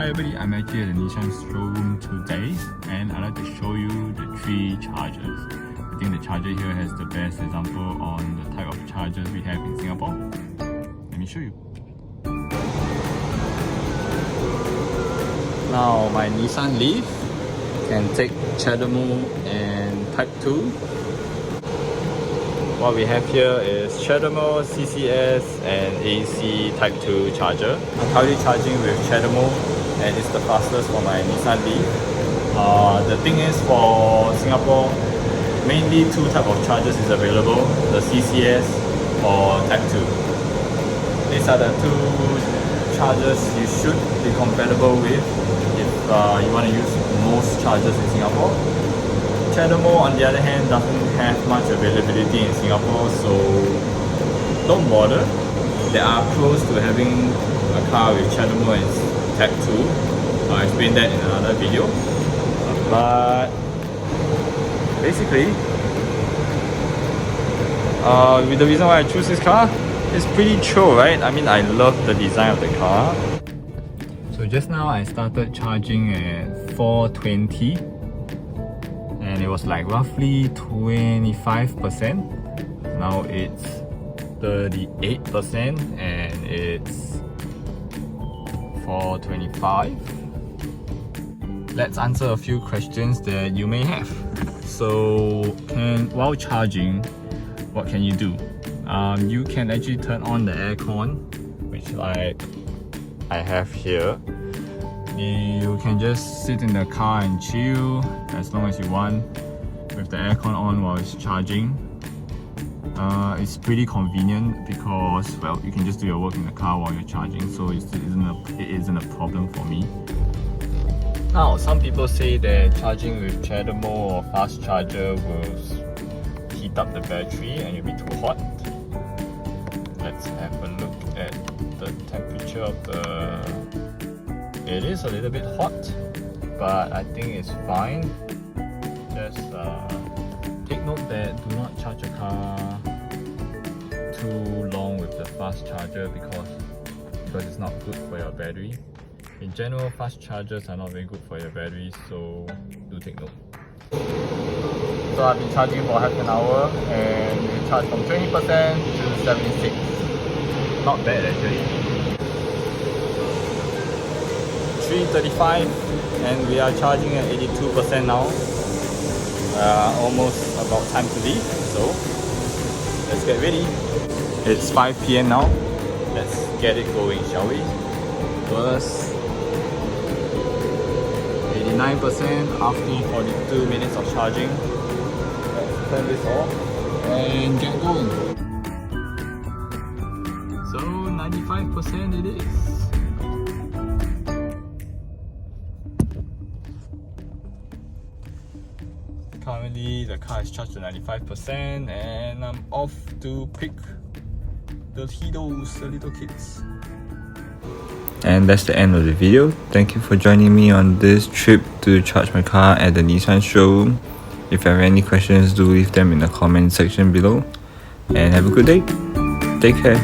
Hi everybody, I'm actually at the Nissan Showroom today and I'd like to show you the 3 chargers. I think the charger here has the best example on the type of chargers we have in Singapore. Let me show you. Now my Nissan Leaf can take Chademo and Type 2. What we have here is Chademo, CCS and AC Type 2 charger. I'm currently charging with Chademo and it's the fastest for my Nissan Leaf. The thing is, for Singapore, mainly 2 types of chargers is available, the CCS or Type 2. These are the 2 chargers you should be compatible with if you want to use most chargers in Singapore. Chademo, on the other hand, doesn't have much availability in Singapore, so don't bother. There are pros to having a car with Chademo and Type 2. I'll explain that in another video. But basically, with the reason why I choose this car, it's pretty chill, right? I mean, I love the design of the car. So just now I started charging at 420. And it was like roughly 25%. Now it's 38% and it's 425. Let's answer a few questions that you may have. So while charging, what can you do? You can actually turn on the aircon, which like I have here. You can just sit in the car and chill as long as you want with the aircon on while it's charging. It's pretty convenient because, well, you can just do your work in the car while you're charging, so it isn't a problem for me. Now, some people say that charging with Chademo or fast charger will heat up the battery and you'll be too hot. Let's have a look at the temperature of the... It is a little bit hot, but I think it's fine. Just take note that do not charge your car too long with the fast charger because it's not good for your battery. In general, fast chargers are not very good for your battery, so do take note. So I've been charging for half an hour and we charged from 20% to 76. Not bad actually. 3:35 and we are charging at 82% now. Almost about time to leave, so let's get ready. It's 5 PM now. Let's get it going, shall we? First 89% after 42 minutes of charging. Let's turn this off and get going. So 95% it is. Currently the car is charged to 95% and I'm off to pick the kiddos, the little kids. And that's the end of the video. Thank you for joining me on this trip to charge my car at the Nissan showroom. If you have any questions, do leave them in the comment section below. And have a good day. Take care.